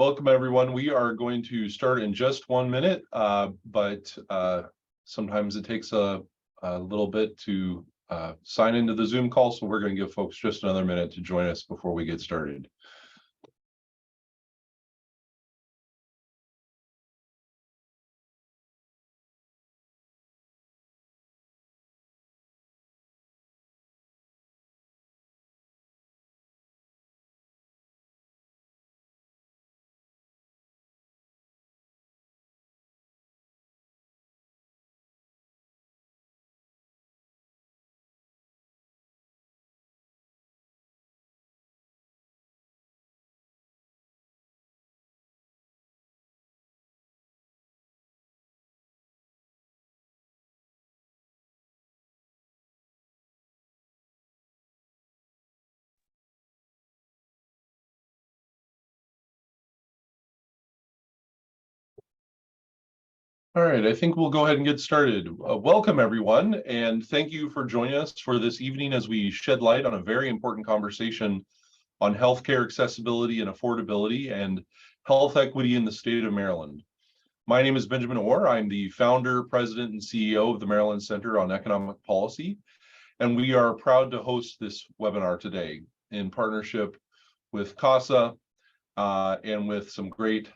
Welcome, everyone. We are going to start in just 1 minute, but sometimes it takes a little bit to sign into the Zoom call, so we're going to give folks just another minute to join us before we get started. All right, I think we'll go ahead and get started. Welcome, everyone, and thank you for joining us for this evening as we shed light on a very important conversation on healthcare accessibility and affordability and health equity in the state of Maryland. My name is Benjamin Orr. I'm the founder, president, and CEO of the Maryland Center on Economic Policy, and we are proud to host this webinar today in partnership with CASA and with some great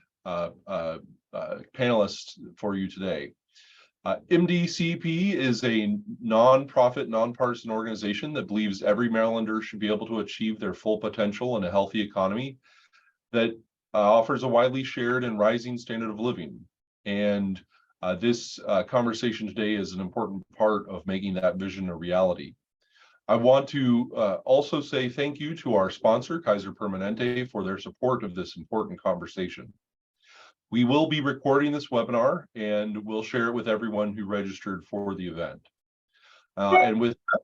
panelists for you today. MDCP is a nonprofit, nonpartisan organization that believes every Marylander should be able to achieve their full potential in a healthy economy that offers a widely shared and rising standard of living. And this conversation today is an important part of making that vision a reality. I want to also say thank you to our sponsor, Kaiser Permanente, for their support of this important conversation. We will be recording this webinar and we'll share it with everyone who registered for the event. And with that,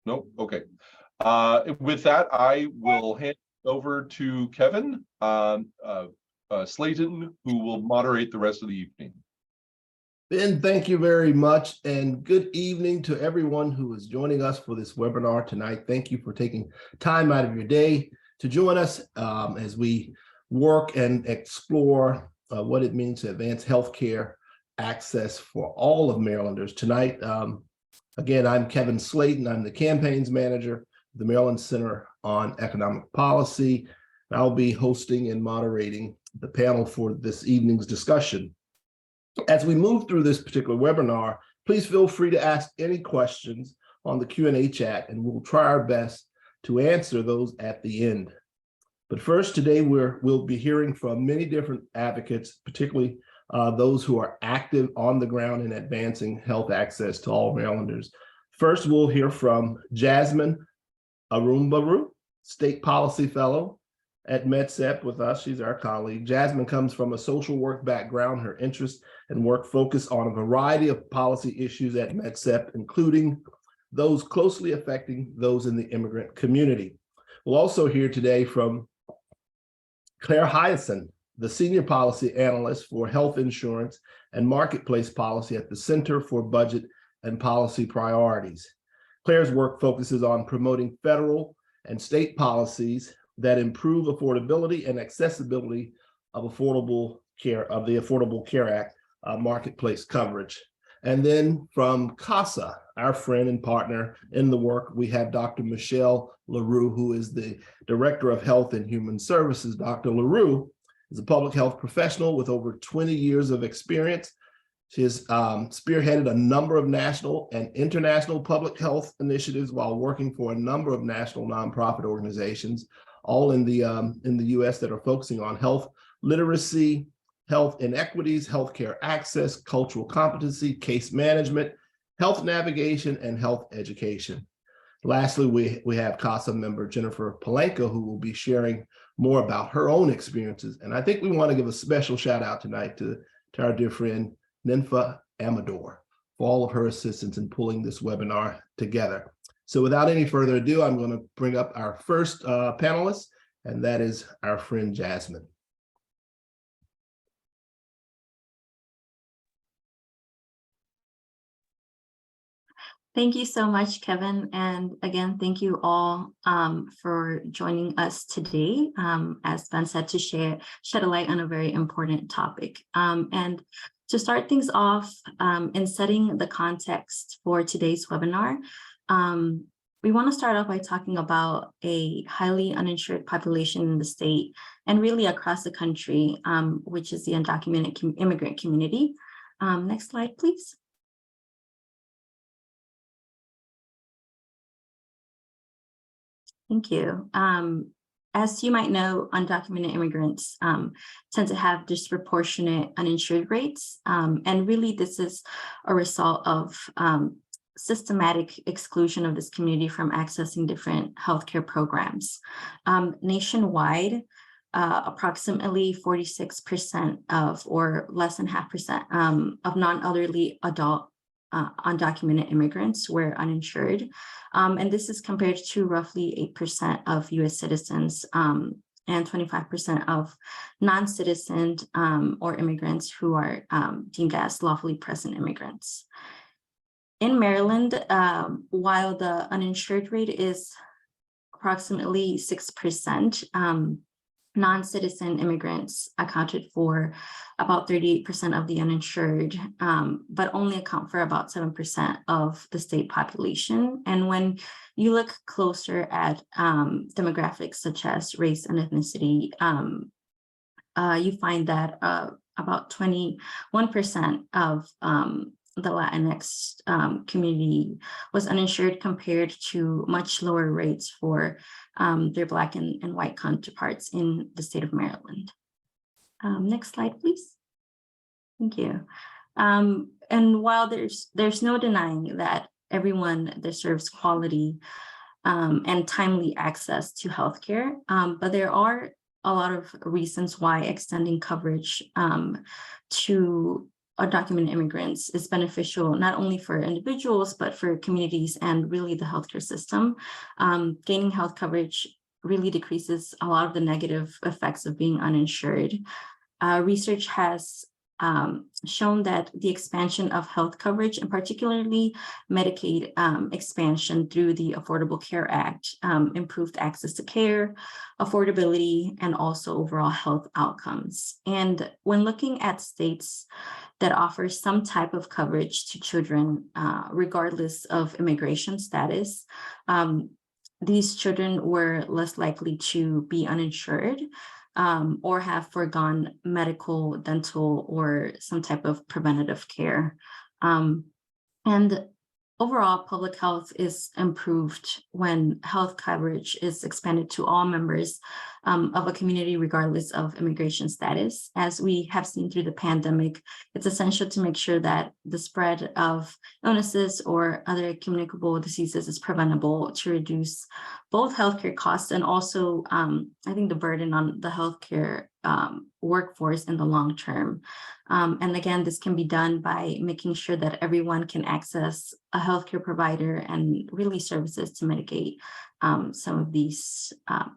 nope, okay. With that, I will hand it over to Kevin Slayton, who will moderate the rest of the evening. Ben, thank you very much, and good evening to everyone who is joining us for this webinar tonight. Thank you for taking time out of your day to join us as we work and explore what it means to advance healthcare access for all of Marylanders. Tonight, again, I'm Kevin Slayton. I'm the campaigns manager of the Maryland Center on Economic Policy. I'll be hosting and moderating the panel for this evening's discussion. As we move through this particular webinar, please feel free to ask any questions on the Q&A chat, and we'll try our best to answer those at the end. But first, today we'll be hearing from many different advocates, particularly those who are active on the ground in advancing health access to all Marylanders. First, we'll hear from Jasmine Arumbaru, State Policy Fellow at MedCep with us. She's our colleague. Jasmine comes from a social work background. Her interests and work focus on a variety of policy issues at MedCep, including those closely affecting those in the immigrant community. We'll also hear today from Claire Hyacinth, the Senior Policy Analyst for Health Insurance and Marketplace Policy at the Center for Budget and Policy Priorities. Claire's work focuses on promoting federal and state policies that improve affordability and accessibility of the Affordable Care Act marketplace coverage. And then from CASA, our friend and partner in the work, we have Dr. Michelle LaRue, who is the Director of Health and Human Services. Dr. LaRue is a public health professional with over 20 years of experience. She has spearheaded a number of national and international public health initiatives while working for a number of national nonprofit organizations, all in the U.S. that are focusing on health literacy, health inequities, healthcare access, cultural competency, case management, health navigation, and health education. Lastly, we have CASA member Jennifer Palenka, who will be sharing more about her own experiences. And I think we want to give a special shout out tonight to our dear friend, Ninfa Amador, for all of her assistance in pulling this webinar together. So without any further ado, I'm going to bring up our first panelist, and that is our friend Jasmine. Thank you so much, Kevin. And again, thank you all for joining us today, as Ben said, to shed a light on a very important topic. And to start things off, in setting the context for today's webinar, we want to start off by talking about a highly uninsured population in the state and really across the country, which is the undocumented immigrant community. Next slide, please. Thank you. As you might know, undocumented immigrants tend to have disproportionate uninsured rates. And really, this is a result of systematic exclusion of this community from accessing different healthcare programs. Nationwide, approximately 46% of, or less than 0.5% of non-elderly adult undocumented immigrants were uninsured. And this is compared to roughly 8% of US citizens and 25% of non-citizen or immigrants who are deemed as lawfully present immigrants. In Maryland, while the uninsured rate is approximately 6%, non-citizen immigrants accounted for about 38% of the uninsured, but only account for about 7% of the state population. And when you look closer at demographics such as race and ethnicity, you find that about 21% of the Latinx community was uninsured compared to much lower rates for their Black and white counterparts in the state of Maryland. Next slide, please. Thank you. And while there's no denying that everyone deserves quality and timely access to healthcare, but there are a lot of reasons why extending coverage to undocumented immigrants is beneficial not only for individuals, but for communities and really the healthcare system. Gaining health coverage really decreases a lot of the negative effects of being uninsured. Research has shown that the expansion of health coverage, and particularly Medicaid expansion through the Affordable Care Act, improved access to care, affordability, and also overall health outcomes. And when looking at states that offer some type of coverage to children, regardless of immigration status, these children were less likely to be uninsured or have foregone medical, dental, or some type of preventative care. And overall, public health is improved when health coverage is expanded to all members of a community, regardless of immigration status. As we have seen through the pandemic, it's essential to make sure that the spread of illnesses or other communicable diseases is preventable to reduce both healthcare costs and also, I think, the burden on the healthcare workforce in the long term. And again, this can be done by making sure that everyone can access a healthcare provider and really services to mitigate some of these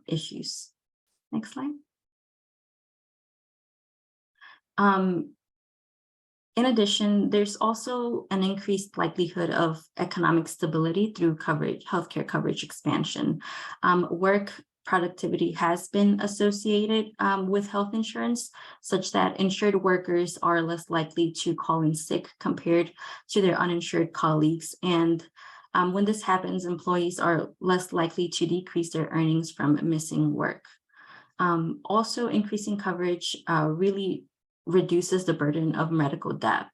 issues. Next slide. In addition, there's also an increased likelihood of economic stability through healthcare coverage expansion. Work productivity has been associated with health insurance, such that insured workers are less likely to call in sick compared to their uninsured colleagues. And when this happens, employees are less likely to decrease their earnings from missing work. Also, increasing coverage really reduces the burden of medical debt.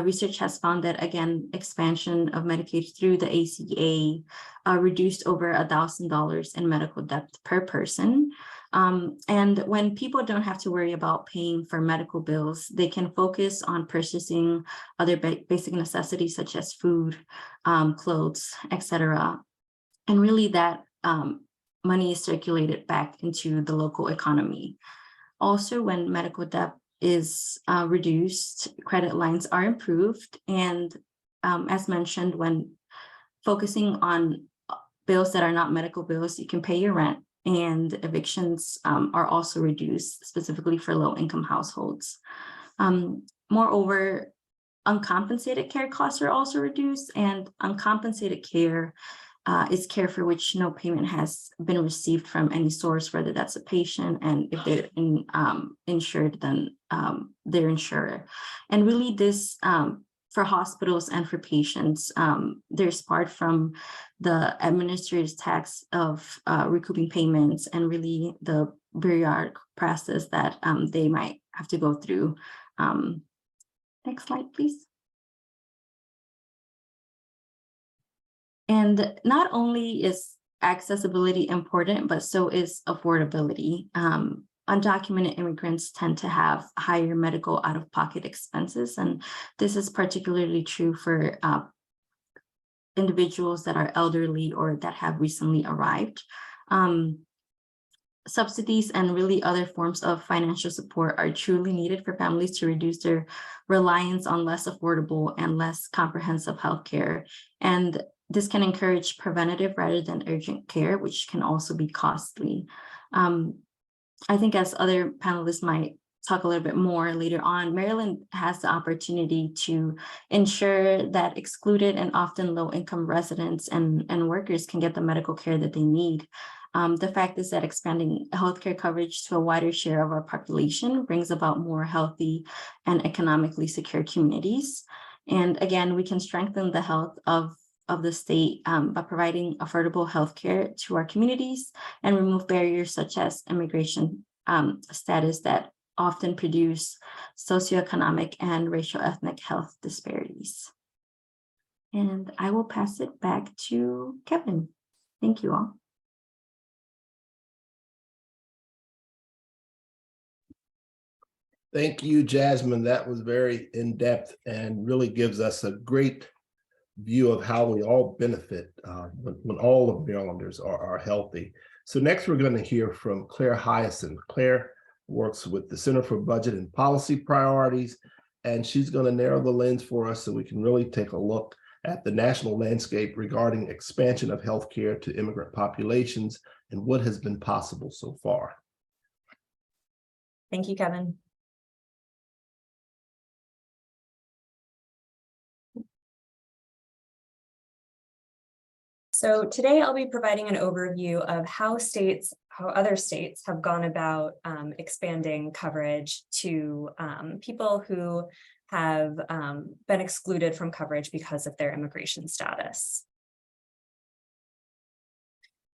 Research has found that, again, expansion of Medicaid through the ACA reduced over $1,000 in medical debt per person. And when people don't have to worry about paying for medical bills, they can focus on purchasing other basic necessities such as food, clothes, etc. And really that money is circulated back into the local economy. Also, when medical debt is reduced, credit lines are improved. And as mentioned, when focusing on bills that are not medical bills, you can pay your rent, and evictions are also reduced, specifically for low-income households. Moreover, uncompensated care costs are also reduced, and uncompensated care is care for which no payment has been received from any source, whether that's a patient, and if they're insured, then their insurer. And really this, for hospitals and for patients, they're sparred from the administrative tax of recouping payments and really the bureaucratic process that they might have to go through. Next slide, please. And not only is accessibility important, but so is affordability. Undocumented immigrants tend to have higher medical out-of-pocket expenses, and this is particularly true for individuals that are elderly or that have recently arrived. Subsidies and really other forms of financial support are truly needed for families to reduce their reliance on less affordable and less comprehensive healthcare. And this can encourage preventative rather than urgent care, which can also be costly. I think as other panelists might talk a little bit more later on, Maryland has the opportunity to ensure that excluded and often low-income residents and workers can get the medical care that they need. The fact is that expanding healthcare coverage to a wider share of our population brings about more healthy and economically secure communities. And again, we can strengthen the health of the state by providing affordable healthcare to our communities and remove barriers such as immigration status that often produce socioeconomic and racial ethnic health disparities. And I will pass it back to Kevin. Thank you all. Thank you, Jasmine. That was very in-depth and really gives us a great view of how we all benefit when all of Marylanders are healthy. So next we're going to hear from Claire Hyacinth. Claire works with the Center for Budget and Policy Priorities, and she's going to narrow the lens for us so we can really take a look at the national landscape regarding expansion of healthcare to immigrant populations and what has been possible so far. Thank you, Kevin. So today I'll be providing an overview of how other states have gone about expanding coverage to people who have been excluded from coverage because of their immigration status.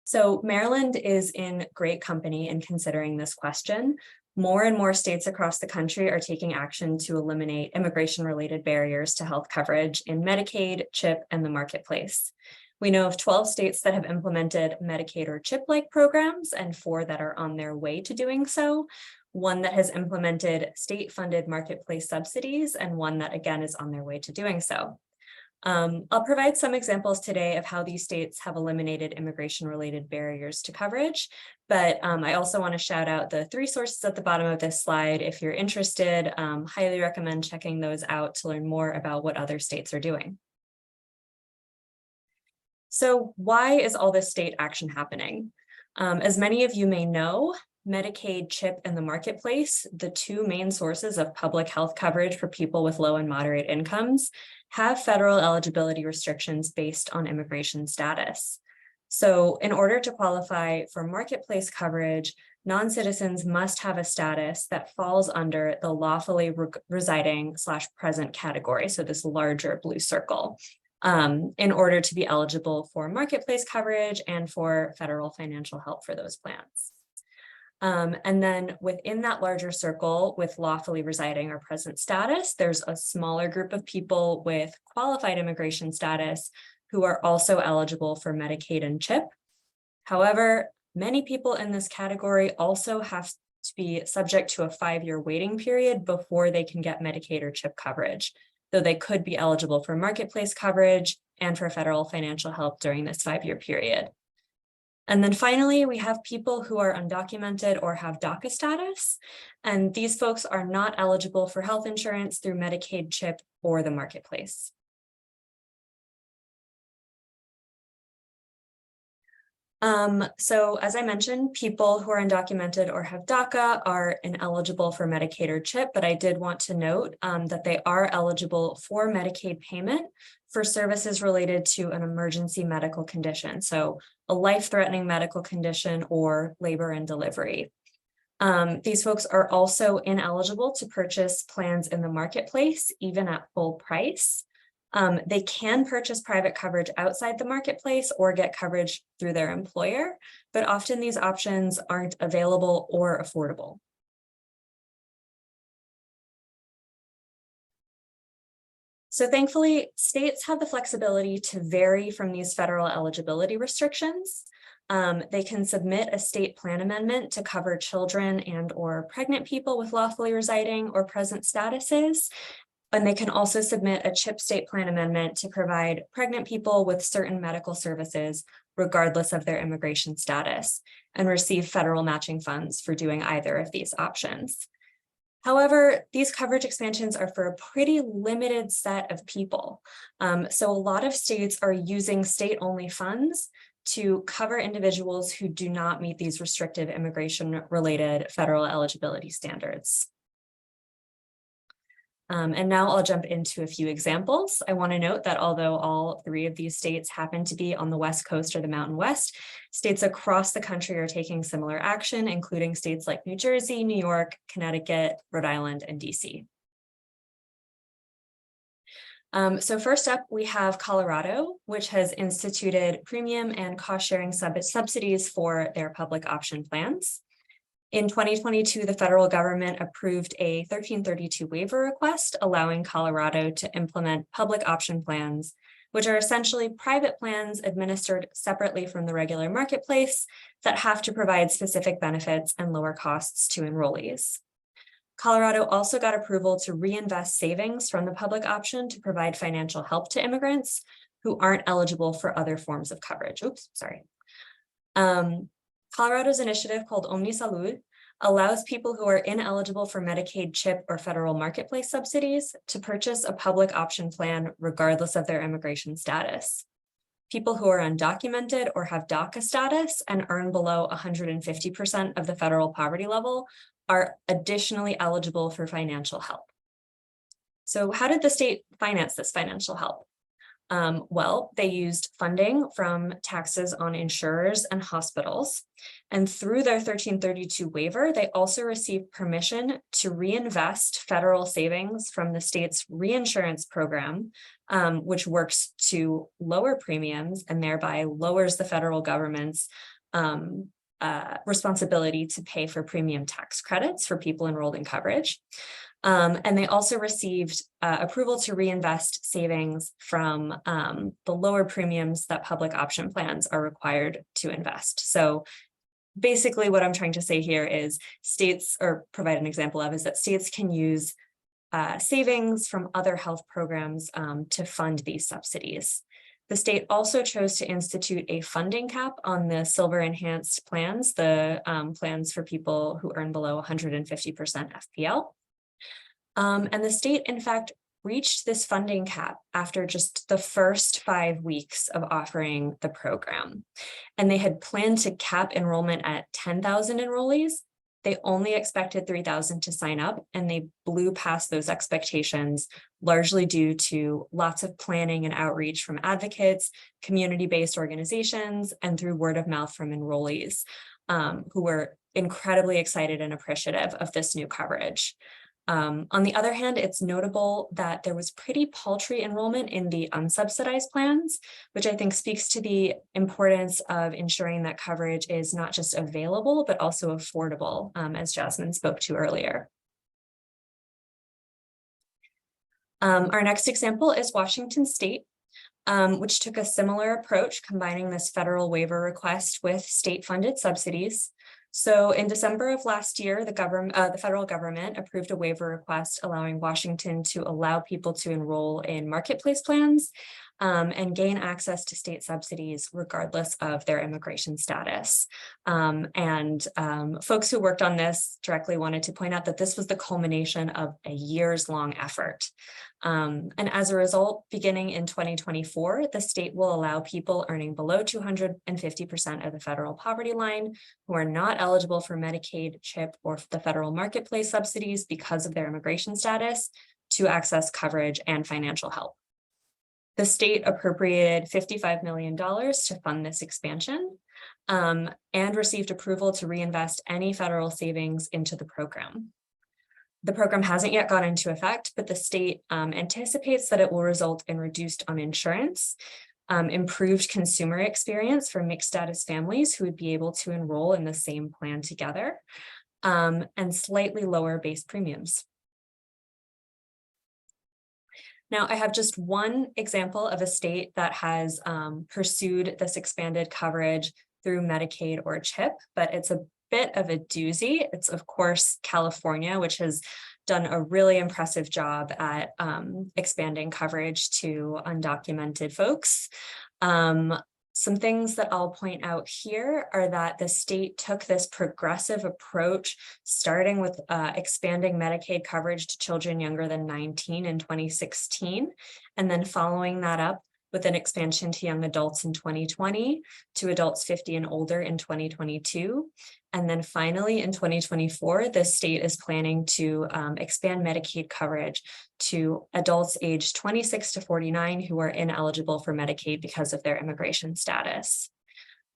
So Maryland is in great company in considering this question. More and more states across the country are taking action to eliminate immigration-related barriers to health coverage in Medicaid, CHIP, and the marketplace. We know of 12 states that have implemented Medicaid or CHIP-like programs and 4 that are on their way to doing so, 1 that has implemented state-funded marketplace subsidies, and 1 that again is on their way to doing so. I'll provide some examples today of how these states have eliminated immigration-related barriers to coverage, but I also want to shout out the 3 sources at the bottom of this slide. If you're interested, highly recommend checking those out to learn more about what other states are doing. So why is all this state action happening? As many of you may know, Medicaid, CHIP, and the marketplace, the 2 main sources of public health coverage for people with low and moderate incomes, have federal eligibility restrictions based on immigration status. So in order to qualify for marketplace coverage, non-citizens must have a status that falls under the lawfully residing/present category, so this larger blue circle, in order to be eligible for marketplace coverage and for federal financial help for those plans. And then within that larger circle with lawfully residing or present status, there's a smaller group of people with qualified immigration status who are also eligible for Medicaid and CHIP. However, many people in this category also have to be subject to a 5-year waiting period before they can get Medicaid or CHIP coverage, though they could be eligible for marketplace coverage and for federal financial help during this 5-year period. And then finally, we have people who are undocumented or have DACA status, and these folks are not eligible for health insurance through Medicaid, CHIP, or the marketplace. So as I mentioned, people who are undocumented or have DACA are ineligible for Medicaid or CHIP, but I did want to note that they are eligible for Medicaid payment for services related to an emergency medical condition. So a life-threatening medical condition or labor and delivery. These folks are also ineligible to purchase plans in the marketplace, even at full price. They can purchase private coverage outside the marketplace or get coverage through their employer, but often these options aren't available or affordable. So thankfully, states have the flexibility to vary from these federal eligibility restrictions. They can submit a state plan amendment to cover children and/or pregnant people with lawfully residing or present statuses. And they can also submit a CHIP state plan amendment to provide pregnant people with certain medical services, regardless of their immigration status, and receive federal matching funds for doing either of these options. However, these coverage expansions are for a pretty limited set of people. So a lot of states are using state-only funds to cover individuals who do not meet these restrictive immigration-related federal eligibility standards. And now I'll jump into a few examples. I want to note that although all three of these states happen to be on the West Coast or the Mountain West, states across the country are taking similar action, including states like New Jersey, New York, Connecticut, Rhode Island, and DC. So first up, we have Colorado, which has instituted premium and cost-sharing subsidies for their public option plans. In 2022, the federal government approved a 1332 waiver request, allowing Colorado to implement public option plans, which are essentially private plans administered separately from the regular marketplace that have to provide specific benefits and lower costs to enrollees. Colorado also got approval to reinvest savings from the public option to provide financial help to immigrants who aren't eligible for other forms of coverage. Colorado's initiative called OmniSalud allows people who are ineligible for Medicaid, CHIP, or federal marketplace subsidies to purchase a public option plan regardless of their immigration status. People who are undocumented or have DACA status and earn below 150% of the federal poverty level are additionally eligible for financial help. So how did the state finance this financial help? Well, they used funding from taxes on insurers and hospitals. And through their 1332 waiver, they also received permission to reinvest federal savings from the state's reinsurance program, which works to lower premiums and thereby lowers the federal government's responsibility to pay for premium tax credits for people enrolled in coverage. And they also received approval to reinvest savings from the lower premiums that public option plans are required to invest. So basically what I'm trying to say here is states, or provide an example of, is that states can use savings from other health programs to fund these subsidies. The state also chose to institute a funding cap on the silver enhanced plans, the plans for people who earn below 150% FPL. And the state, in fact, reached this funding cap after just the first 5 weeks of offering the program. And they had planned to cap enrollment at 10,000 enrollees. They only expected 3,000 to sign up, and they blew past those expectations, largely due to lots of planning and outreach from advocates, community-based organizations, and through word of mouth from enrollees who were incredibly excited and appreciative of this new coverage. On the other hand, it's notable that there was pretty paltry enrollment in the unsubsidized plans, which I think speaks to the importance of ensuring that coverage is not just available, but also affordable, as Jasmine spoke to earlier. Our next example is Washington State, which took a similar approach, combining this federal waiver request with state-funded subsidies. So in December of last year, the federal government approved a waiver request allowing Washington to allow people to enroll in marketplace plans and gain access to state subsidies regardless of their immigration status. Folks who worked on this directly wanted to point out that this was the culmination of a years-long effort. And as a result, beginning in 2024, the state will allow people earning below 250% of the federal poverty line who are not eligible for Medicaid, CHIP, or the federal marketplace subsidies because of their immigration status to access coverage and financial help. The state appropriated $55 million to fund this expansion and received approval to reinvest any federal savings into the program. The program hasn't yet gone into effect, but the state anticipates that it will result in reduced uninsurance, improved consumer experience for mixed status families who would be able to enroll in the same plan together, and slightly lower base premiums. Now, I have just one example of a state that has pursued this expanded coverage through Medicaid or CHIP, but it's a bit of a doozy. It's, of course, California, which has done a really impressive job at expanding coverage to undocumented folks. Some things that I'll point out here are that the state took this progressive approach, starting with expanding Medicaid coverage to children younger than 19 in 2016, and then following that up with an expansion to young adults in 2020, to adults 50 and older in 2022. And then finally in 2024, the state is planning to expand Medicaid coverage to adults aged 26 to 49 who are ineligible for Medicaid because of their immigration status.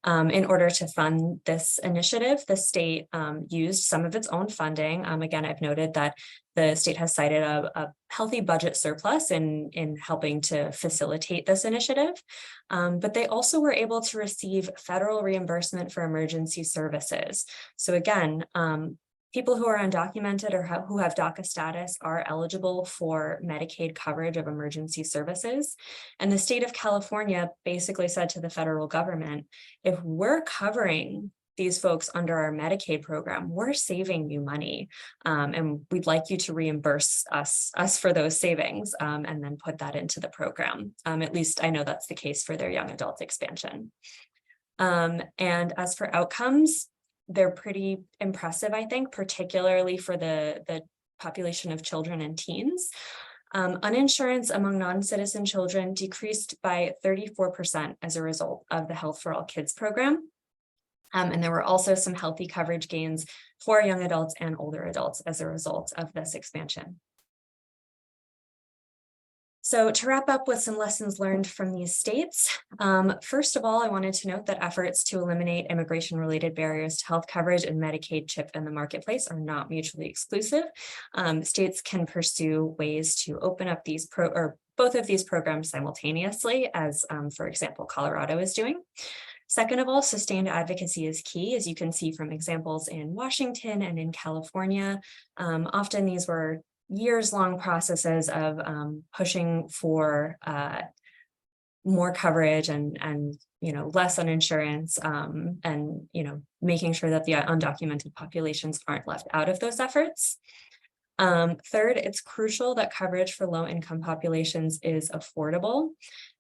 In order to fund this initiative, the state used some of its own funding. Again, I've noted that the state has cited a healthy budget surplus in helping to facilitate this initiative, but they also were able to receive federal reimbursement for emergency services. So again, people who are undocumented or who have DACA status are eligible for Medicaid coverage of emergency services. And the state of California basically said to the federal government, if we're covering these folks under our Medicaid program, we're saving you money. And we'd like you to reimburse us for those savings and then put that into the program. At least I know that's the case for their young adult expansion. And as for outcomes, they're pretty impressive, I think, particularly for the population of children and teens. Uninsurance among non-citizen children decreased by 34% as a result of the Health for All Kids program. And there were also some healthy coverage gains for young adults and older adults as a result of this expansion. So to wrap up with some lessons learned from these states, first of all, I wanted to note that efforts to eliminate immigration-related barriers to health coverage in Medicaid, CHIP, and the marketplace are not mutually exclusive. States can pursue ways to open up these both of these programs simultaneously, as for example, Colorado is doing. Second of all, sustained advocacy is key, as you can see from examples in Washington and in California. Often these were years-long processes of pushing for more coverage and less uninsurance and making sure that the undocumented populations aren't left out of those efforts. Third, it's crucial that coverage for low-income populations is affordable.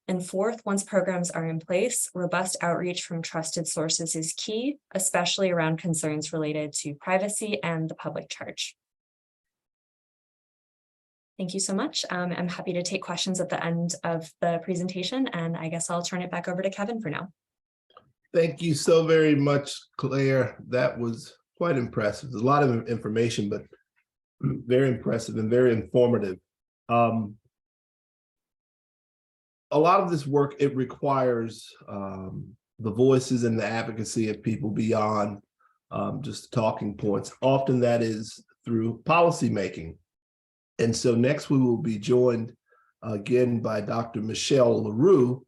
And fourth, once programs are in place, robust outreach from trusted sources is key, especially around concerns related to privacy and the public charge. Thank you so much. I'm happy to take questions at the end of the presentation, and I guess I'll turn it back over to Kevin for now. Thank you so very much, Claire. That was quite impressive. There's a lot of information, but very impressive and very informative. A lot of this work, it requires the voices and the advocacy of people beyond just talking points. Often that is through policy making. And so next we will be joined again by Dr. Michelle LaRue,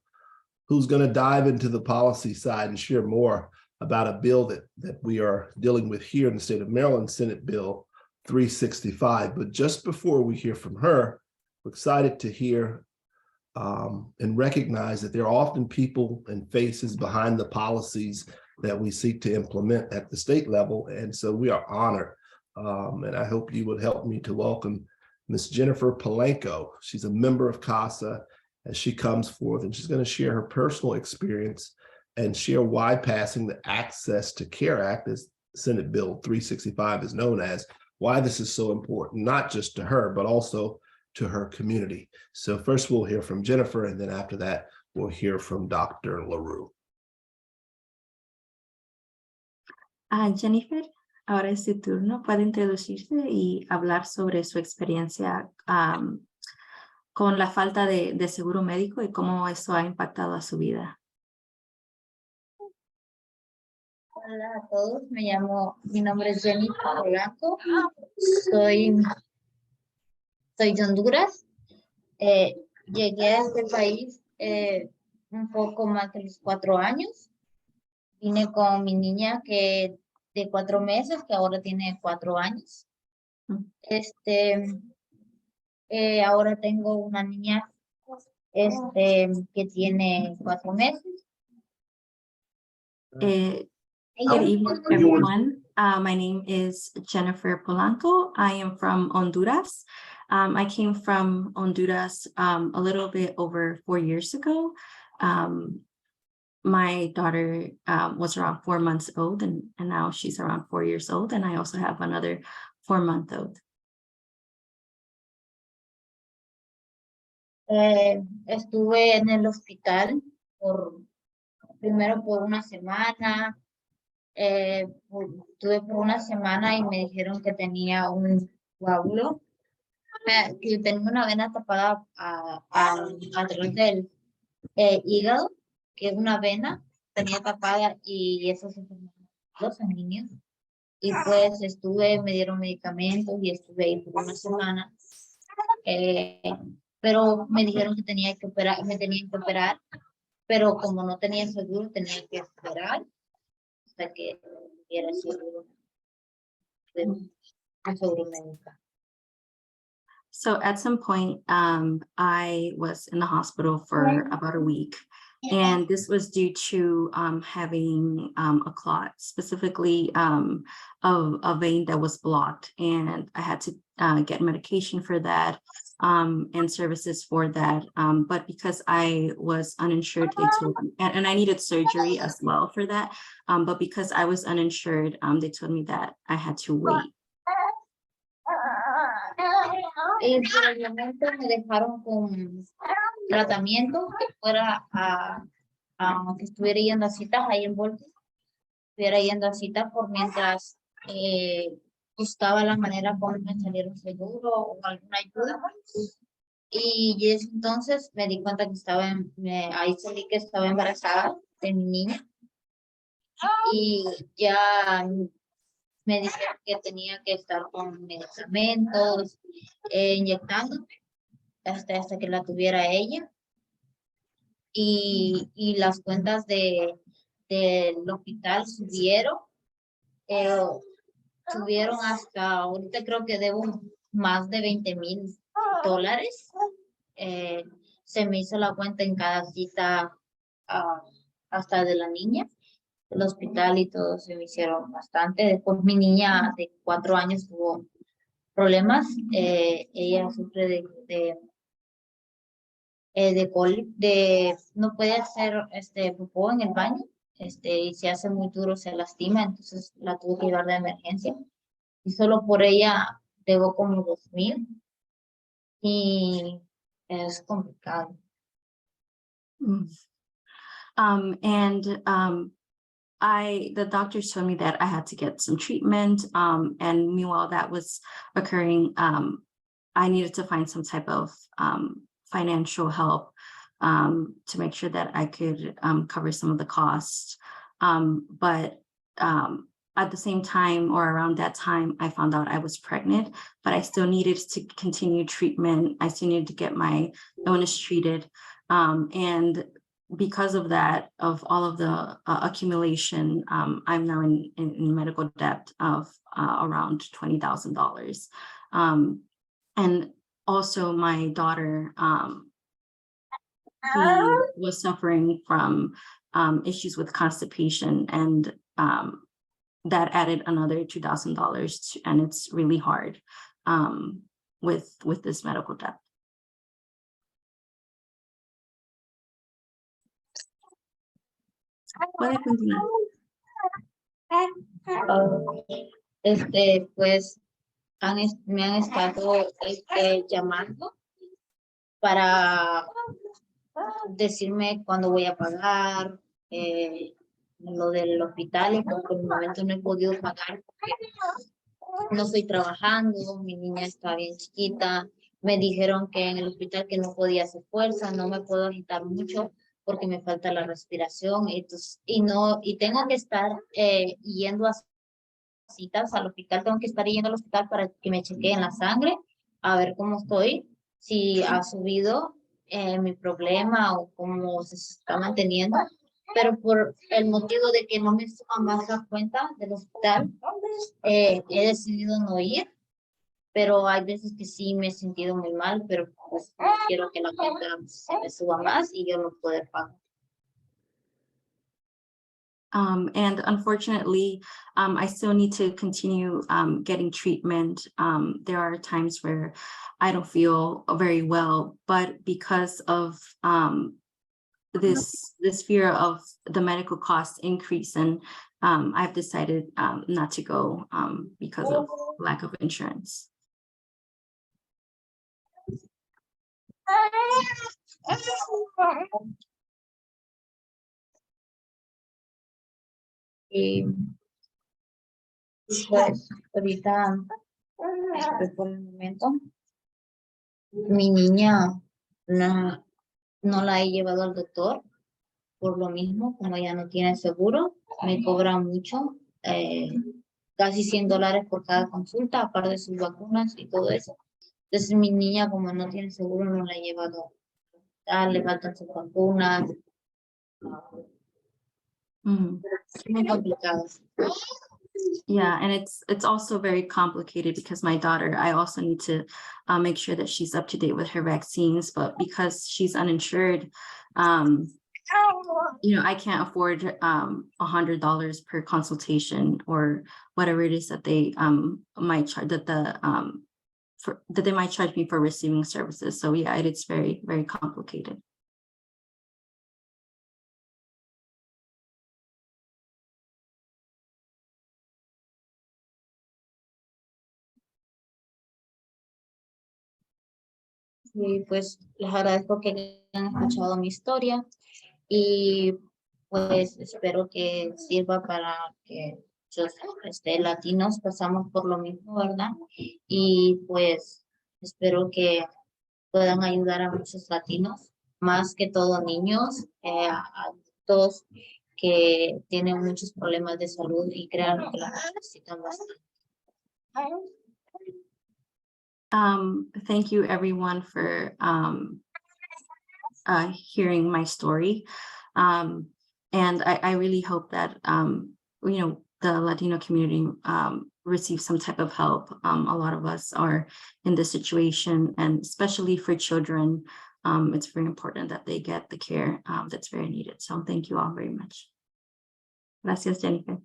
who's going to dive into the policy side and share more about a bill that we are dealing with here in the state of Maryland, Senate Bill 365. But just before we hear from her, we're excited to hear and recognize that there are often people and faces behind the policies that we seek to implement at the state level. And so we are honored. And I hope you would help me to welcome Ms. Jennifer Palenko. She's a member of CASA as she comes forth, and she's going to share her personal experience and share why passing the Access to Care Act, as Senate Bill 365 is known as, why this is so important, not just to her, but also to her community. So first we'll hear from Jennifer, and then after that, we'll hear from Dr. LaRue. Jennifer, ahora es su turno. Puede introducirse y hablar sobre su experiencia con la falta de seguro médico y cómo eso ha impactado a su vida. Hola a todos, mi nombre es Jennifer Polanco, soy de Honduras. Llegué a este país un poco más de los 4 años. Vine con mi niña de 4 meses, que ahora tiene 4 años. Ahora tengo una niña que tiene 4 meses. Good evening, everyone. My name is Jennifer Polanco. I am from Honduras. I came from Honduras a little bit over 4 years ago. My daughter was around 4 months old, and now she's around 4 years old, and I also have another 4-month-old. Estuve en el hospital primero por una semana. Estuve por una semana y me dijeron que tenía un coágulo, que tenía una vena tapada a través del hígado, que es una vena, tenía tapada, y eso se formó en niños. Y pues me dieron medicamentos y estuve ahí por una semana. Pero me dijeron que me tenían que operar, pero como no tenía seguro, tenía que esperar hasta que tuviera seguro médico. So at some point, I was in the hospital for about a week, and this was due to having a clot, specifically a vein that was blocked, and I had to get medication for that and services for that. But because I was uninsured, they told me, and I needed surgery as well for that. But because I was uninsured, they told me that I had to wait. Y por el momento me dejaron con tratamiento, que fuera que estuviera yendo a citas ahí en Bolton, estuviera yendo a citas por mientras buscaba la manera como me saliera un seguro o alguna ayuda. Y entonces me di cuenta que ahí salí que estaba embarazada de mi niña, y ya me dijeron que tenía que estar con medicamentos, inyectándome hasta que la tuviera ella. Y las cuentas del hospital subieron hasta ahorita, creo que debo más de $20,000. Se me hizo la cuenta en cada cita, hasta de la niña. El hospital y todo se me hicieron bastante. Después mi niña de 4 años tuvo problemas. Ella sufre no puede hacer popó en el baño, y se hace muy duro, se lastima, entonces la tuve que llevar de emergencia, y solo por ella debo como $2,000, y es complicado. The doctors told me that I had to get some treatment, and meanwhile that was occurring, I needed to find some type of financial help to make sure that I could cover some of the costs. But at the same time, or around that time, I found out I was pregnant, but I still needed to continue treatment. I still needed to get my illness treated. And because of that, of all of the accumulation, I'm now in medical debt of around $20,000. And also my daughter, he was suffering from issues with constipation, and that added another $2,000, and it's really hard with this medical debt. Puede continuar. Pues me han estado llamando para decirme cuándo voy a pagar, lo del hospital, y por el momento no he podido pagar porque no estoy trabajando, mi niña está bien chiquita. Me dijeron que en el hospital que no podía hacer fuerza, no me puedo agitar mucho porque me falta la respiración. Entonces, y tengo que estar yendo a citas al hospital, tengo que estar yendo al hospital para que me chequeen la sangre, a ver cómo estoy, si ha subido mi problema o cómo se está manteniendo. Pero por el motivo de que no me suba más la cuenta del hospital, he decidido no ir, pero hay veces que sí me he sentido muy mal, pero pues no quiero que la cuenta se me suba más y yo no poder pagar. And unfortunately, I still need to continue getting treatment. There are times where I don't feel very well, but because of this fear of the medical cost increase, and I've decided not to go because of lack of insurance. Y pues ahorita, por el momento, mi niña no la he llevado al doctor por lo mismo, como ella no tiene seguro, me cobra mucho, casi $100 por cada consulta, aparte de sus vacunas y todo eso. Entonces mi niña, como no tiene seguro, no la he llevado al hospital, le faltan sus vacunas. Es muy complicado. Yeah, and it's also very complicated because my daughter, I also need to make sure that she's up to date with her vaccines, but because she's uninsured, I can't afford $100 per consultation or whatever it is that they might charge that they might charge me for receiving services. So yeah, it's very, very complicated. Y pues les agradezco que hayan escuchado mi historia y pues espero que sirva para que muchos latinos pasamos por lo mismo, ¿verdad? Y pues espero que puedan ayudar a muchos latinos, más que todo niños, adultos que tienen muchos problemas de salud y crean que la necesitan bastante. Thank you everyone for hearing my story. And I really hope that, the Latino community receive some type of help. A lot of us are in this situation, and especially for children, it's very important that they get the care that's very needed. So thank you all very much. Gracias, Jennifer.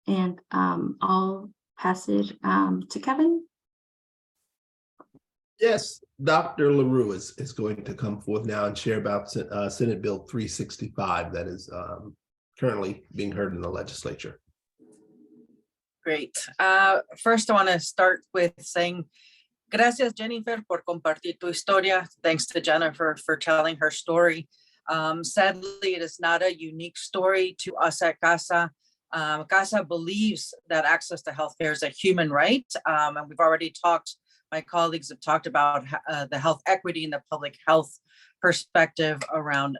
And I'll pass it to Kevin. Yes, Dr. LaRue is going to come forth now and share about Senate Bill 365 that is currently being heard in the legislature. Great. First, I want to start with saying gracias, Jennifer, por compartir tu historia. Thanks to Jennifer for telling her story. Sadly, it is not a unique story to us at CASA. CASA believes that access to healthcare is a human right. And we've already talked, my colleagues have talked about the health equity and the public health perspective around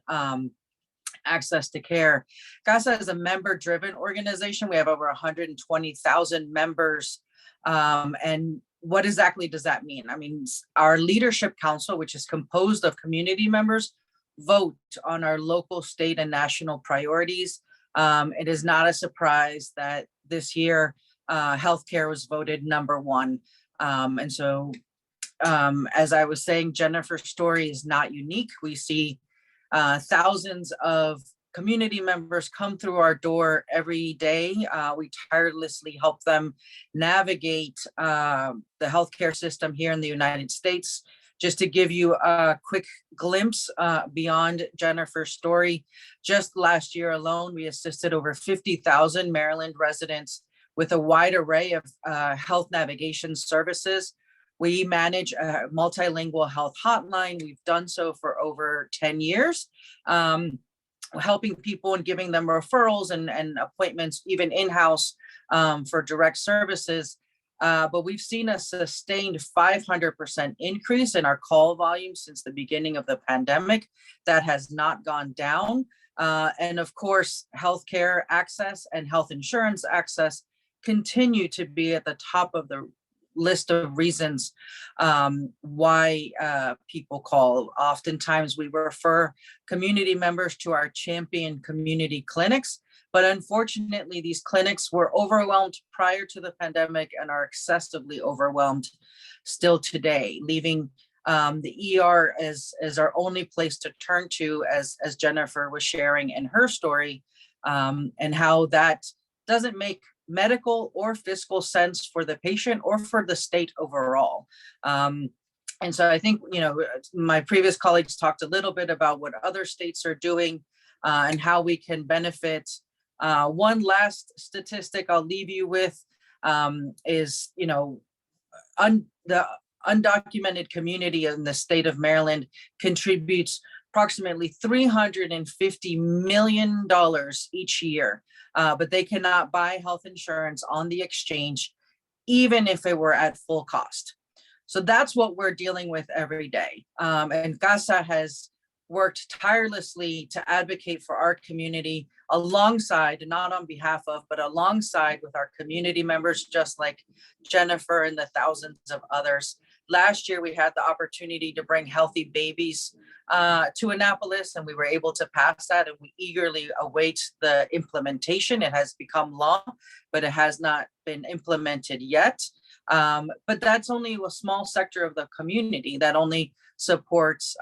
access to care. CASA is a member-driven organization. We have over 120,000 members. And what exactly does that mean? I mean, our leadership council, which is composed of community members, vote on our local, state, and national priorities. It is not a surprise that this year healthcare was voted #1. And so, as I was saying, Jennifer's story is not unique. We see thousands of community members come through our door every day. We tirelessly help them navigate the healthcare system here in the United States. Just to give you a quick glimpse beyond Jennifer's story, just last year alone, we assisted over 50,000 Maryland residents with a wide array of health navigation services. We manage a multilingual health hotline. We've done so for over 10 years, helping people and giving them referrals and appointments, even in-house for direct services. But we've seen a sustained 500% increase in our call volume since the beginning of the pandemic. That has not gone down. And of course, healthcare access and health insurance access continue to be at the top of the list of reasons why people call. Oftentimes we refer community members to our champion community clinics, but unfortunately these clinics were overwhelmed prior to the pandemic and are excessively overwhelmed still today, leaving the ER as our only place to turn to, as Jennifer was sharing in her story, and how that doesn't make medical or fiscal sense for the patient or for the state overall. And so I think, my previous colleagues talked a little bit about what other states are doing and how we can benefit. One last statistic I'll leave you with is, the undocumented community in the state of Maryland contributes approximately $350 million each year, but they cannot buy health insurance on the exchange, even if it were at full cost. So that's what we're dealing with every day. And CASA has worked tirelessly to advocate for our community alongside, not on behalf of, but alongside with our community members, just like Jennifer and the thousands of others. Last year, we had the opportunity to bring healthy babies to Annapolis, and we were able to pass that, and we eagerly await the implementation. It has become law, but it has not been implemented yet. But that's only a small sector of the community that only supports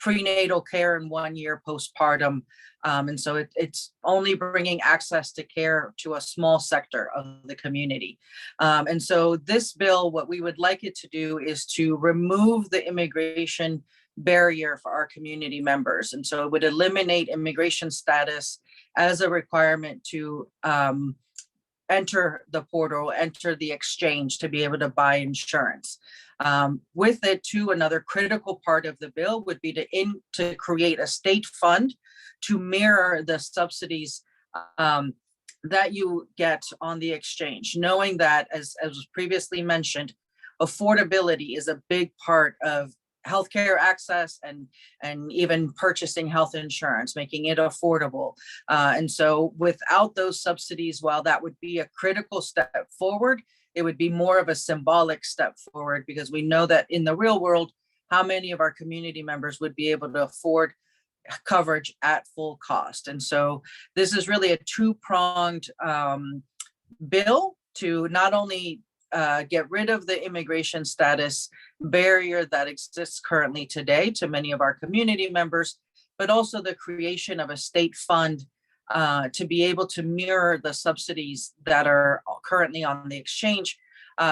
prenatal care and 1 year postpartum. And so it's only bringing access to care to a small sector of the community. And so this bill, what we would like it to do is to remove the immigration barrier for our community members. And so it would eliminate immigration status as a requirement to enter the portal, enter the exchange to be able to buy insurance. With it too, another critical part of the bill would be to create a state fund to mirror the subsidies that you get on the exchange, knowing that, as was previously mentioned, affordability is a big part of healthcare access and even purchasing health insurance, making it affordable. And so without those subsidies, while that would be a critical step forward, it would be more of a symbolic step forward, because we know that in the real world, how many of our community members would be able to afford coverage at full cost. And so this is really a two-pronged bill to not only get rid of the immigration status barrier that exists currently today to many of our community members, but also the creation of a state fund to be able to mirror the subsidies that are currently on the exchange,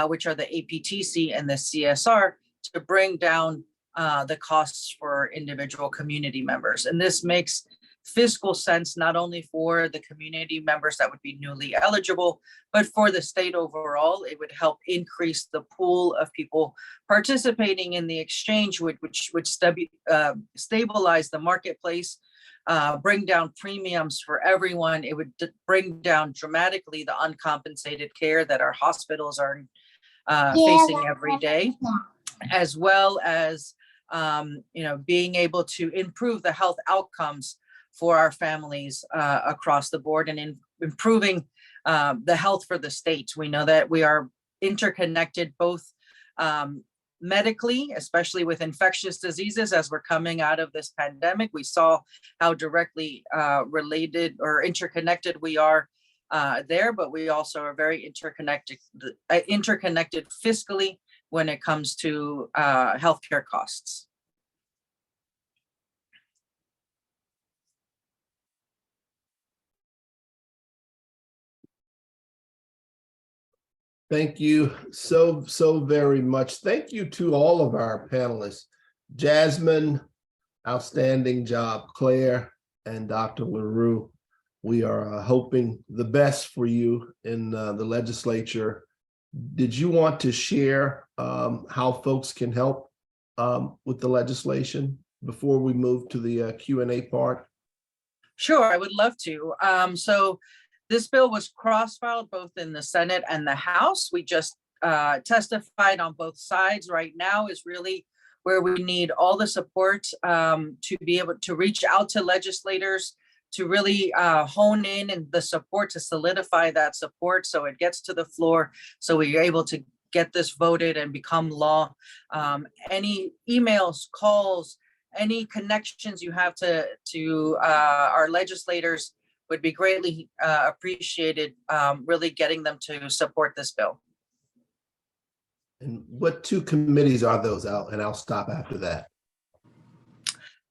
which are the APTC and the CSR, to bring down the costs for individual community members. And this makes fiscal sense, not only for the community members that would be newly eligible, but for the state overall. It would help increase the pool of people participating in the exchange, which would stabilize the marketplace, bring down premiums for everyone. It would bring down dramatically the uncompensated care that our hospitals are facing every day, as well as being able to improve the health outcomes for our families across the board, and improving the health for the state. We know that we are interconnected both medically, especially with infectious diseases. As we're coming out of this pandemic, we saw how directly related or interconnected we are there, but we also are very interconnected fiscally when it comes to healthcare costs. Thank you so very much. Thank you to all of our panelists. Jasmine, outstanding job. Claire and Dr. LaRue, We are hoping the best for you in the legislature. Did you want to share how folks can help with the legislation before we move to the Q&A part? Sure, I would love to. So this bill was cross-filed both in the Senate and the House. We just testified on both sides. Right now is really where we need all the support to be able to reach out to legislators, to really hone in and the support to solidify that support so it gets to the floor, so we're able to get this voted and become law. Any emails, calls, any connections you have to our legislators would be greatly appreciated, really getting them to support this bill. And what two committees are those out? And I'll stop after that.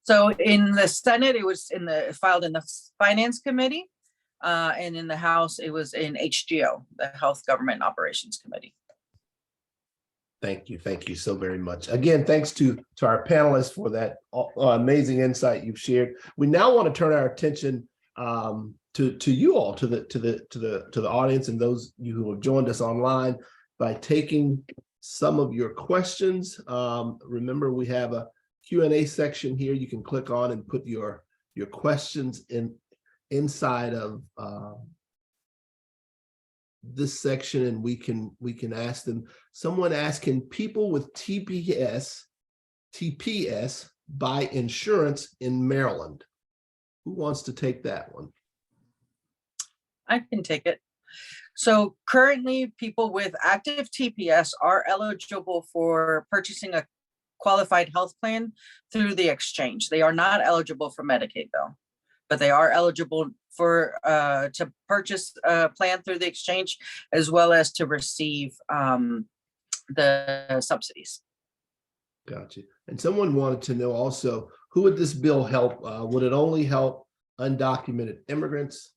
So in the Senate, it was filed in the Finance Committee, and in the House, it was in HGO, the Health Government Operations Committee. Thank you so very much. Again, thanks to our panelists for that amazing insight you've shared. We now want to turn our attention to you all, to the audience, and those you who have joined us online by taking some of your questions. Remember, we have a Q&A section here. You can click on and put your questions inside of this section, and we can ask them. Someone asked, can people with TPS buy insurance in Maryland? Who wants to take that one? I can take it. So currently, people with active TPS are eligible for purchasing a qualified health plan through the exchange. They are not eligible for Medicaid though, but they are eligible for to purchase a plan through the exchange, as well as to receive the subsidies. Gotcha. And someone wanted to know also, who would this bill help? Would it only help undocumented immigrants?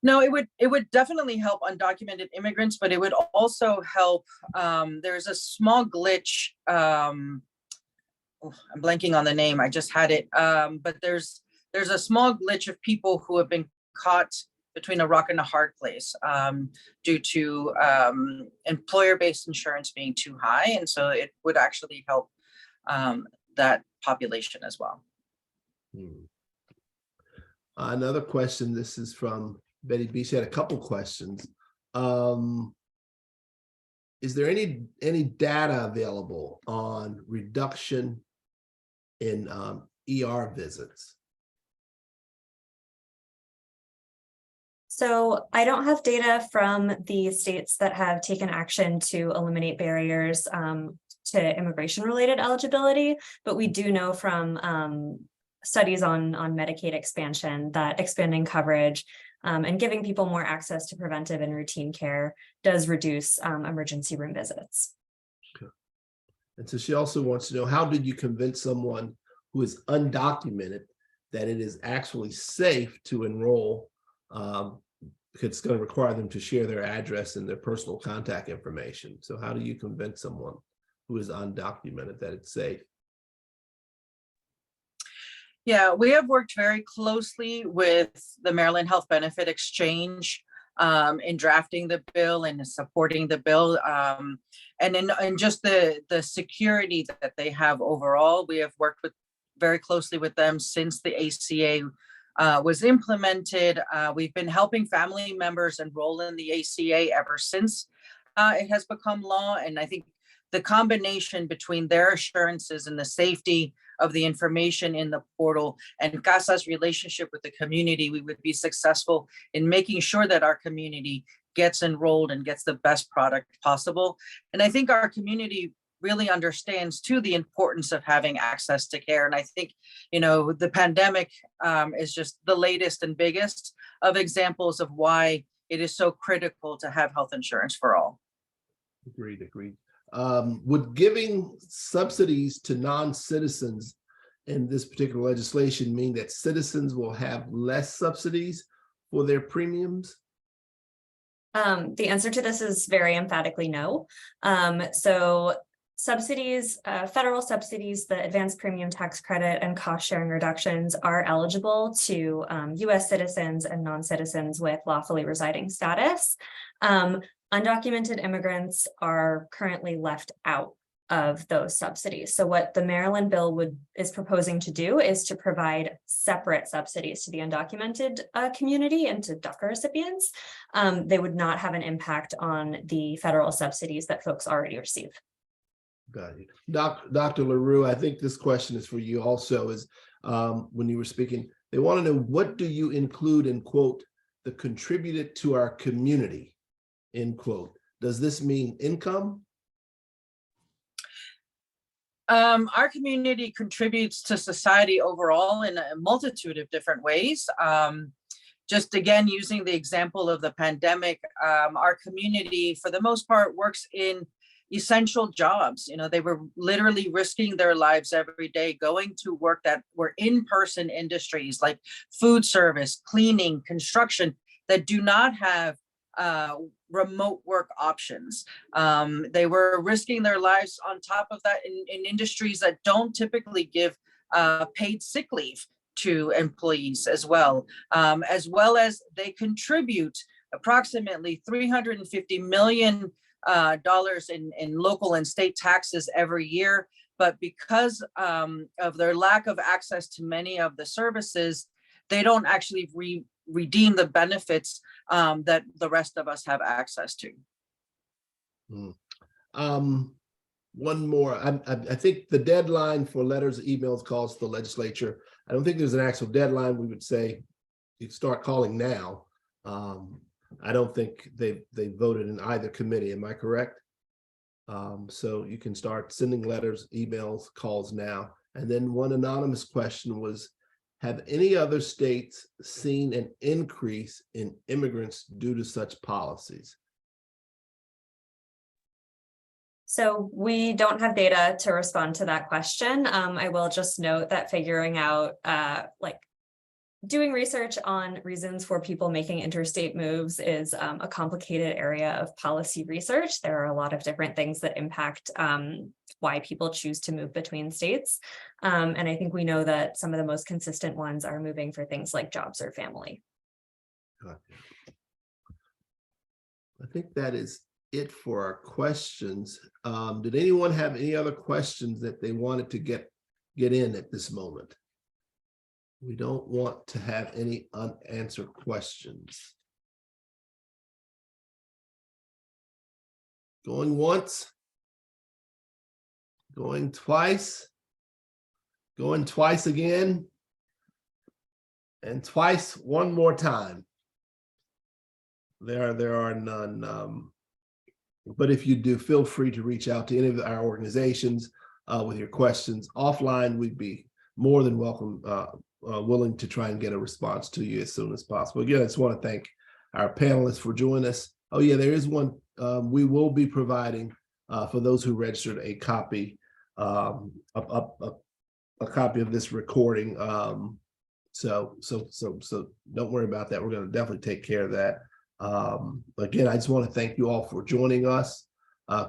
No, it would definitely help undocumented immigrants, but it would also help. There's a small glitch. I'm blanking on the name. I just had it. But there's a small glitch of people who have been caught between a rock and a hard place due to employer-based insurance being too high, and so it would actually help that population as well. Another question. This is from Betty B. She had a couple questions. Is there any data available on reduction in ER visits? So I don't have data from the states that have taken action to eliminate barriers to immigration-related eligibility, but we do know from studies on Medicaid expansion that expanding coverage and giving people more access to preventive and routine care does reduce emergency room visits. Okay. And so she also wants to know, how did you convince someone who is undocumented that it is actually safe to enroll? It's going to require them to share their address and their personal contact information. So how do you convince someone who is undocumented that it's safe? Yeah, we have worked very closely with the Maryland Health Benefit Exchange in drafting the bill and supporting the bill, and in just the security that they have overall. We have worked very closely with them since the ACA was implemented. We've been helping family members enroll in the ACA ever since it has become law, and I think the combination between their assurances and the safety of the information in the portal and CASA's relationship with the community, we would be successful in making sure that our community gets enrolled and gets the best product possible. And I think our community really understands too the importance of having access to care. And I think, the pandemic is just the latest and biggest of examples of why it is so critical to have health insurance for all. Agreed. Would giving subsidies to non-citizens in this particular legislation mean that citizens will have less subsidies for their premiums? The answer to this is very emphatically no. So subsidies, federal subsidies, the advanced premium tax credit and cost sharing reductions are eligible to US citizens and non-citizens with lawfully residing status. Undocumented immigrants are currently left out of those subsidies. So what the Maryland bill is proposing to do is to provide separate subsidies to the undocumented community and to DACA recipients. They would not have an impact on the federal subsidies that folks already receive. Got it. Dr. LaRue, I think this question is for you also, is when you were speaking, they want to know, what do you include in, quote, the contributed to our community, end quote? Does this mean income? Our community contributes to society overall in a multitude of different ways. Just again, using the example of the pandemic, our community, for the most part, works in essential jobs. You know, they were literally risking their lives every day going to work that were in-person industries like food service, cleaning, construction, that do not have remote work options. They were risking their lives on top of that in industries that don't typically give paid sick leave to employees as well as they contribute approximately $350 million in local and state taxes every year. But because of their lack of access to many of the services, they don't actually redeem the benefits that the rest of us have access to. One more. I think the deadline for letters, emails, calls to the legislature, I don't think there's an actual deadline. We would say you start calling now. I don't think they voted in either committee. Am I correct? So you can start sending letters, emails, calls now. And then one anonymous question was, have any other states seen an increase in immigrants due to such policies? So we don't have data to respond to that question. I will just note that figuring out doing research on reasons for people making interstate moves is a complicated area of policy research. There are a lot of different things that impact why people choose to move between states. And I think we know that some of the most consistent ones are moving for things like jobs or family. I think that is it for our questions. Did anyone have any other questions that they wanted to get in at this moment? We don't want to have any unanswered questions. Going once, going twice, going twice again, and twice one more time. There are none. But if you do, feel free to reach out to any of our organizations with your questions. Offline, we'd be more than welcome, willing to try and get a response to you as soon as possible. Again, I just want to thank our panelists for joining us. Oh yeah, there is one. We will be providing for those who registered a copy, a copy of this recording. So don't worry about that. We're going to definitely take care of that. Again, I just want to thank you all for joining us.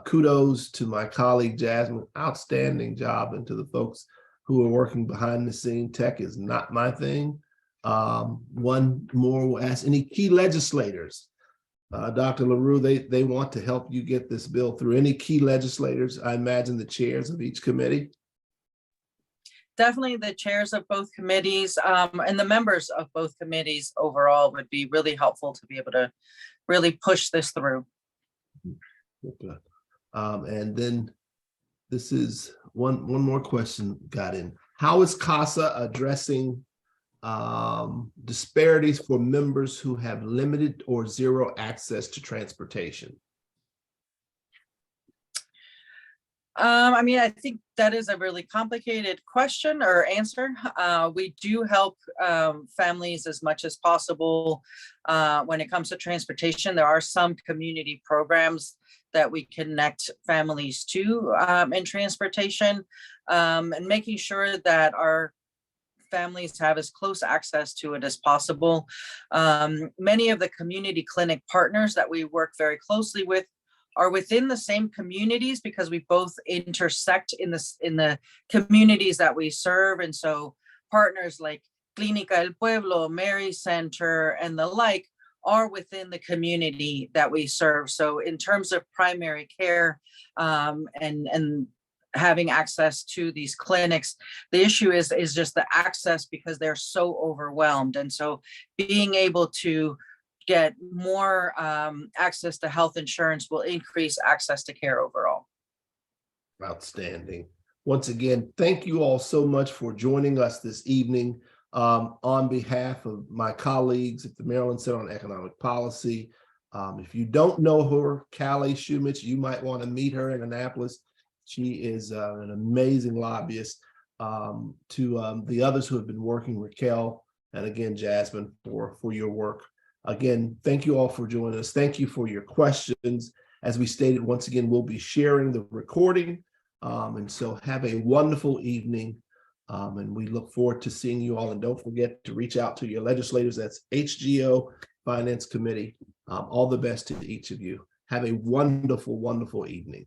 Kudos to my colleague Jasmine, outstanding job, and to the folks who are working behind the scene. Tech is not my thing. One more will ask any key legislators. Dr. LaRue, they want to help you get this bill through. Any key legislators? I imagine the chairs of each committee. Definitely the chairs of both committees and the members of both committees overall would be really helpful to be able to really push this through. Okay. And then this is one more question got in. How is CASA addressing disparities for members who have limited or zero access to transportation? I mean, I think that is a really complicated question or answer. We do help families as much as possible when it comes to transportation. There are some community programs that we connect families to in transportation, and making sure that our families have as close access to it as possible. Many of the community clinic partners that we work very closely with are within the same communities because we both intersect in the communities that we serve. And so partners like Clínica El Pueblo, Mary Center, and the like are within the community that we serve. So in terms of primary care and having access to these clinics, the issue is just the access because they're so overwhelmed. And so being able to get more access to health insurance will increase access to care overall. Outstanding. Once again, thank you all so much for joining us this evening. On behalf of my colleagues at the Maryland Center on Economic Policy, if you don't know her, Callie Shumich, you might want to meet her in Annapolis. She is an amazing lobbyist. To the others who have been working, Raquel, and again, Jasmine, for your work. Again, thank you all for joining us. Thank you for your questions. As we stated, once again, we'll be sharing the recording. And so have a wonderful evening. And we look forward to seeing you all. And don't forget to reach out to your legislators. That's HGO Finance Committee. All the best to each of you. Have a wonderful, wonderful evening.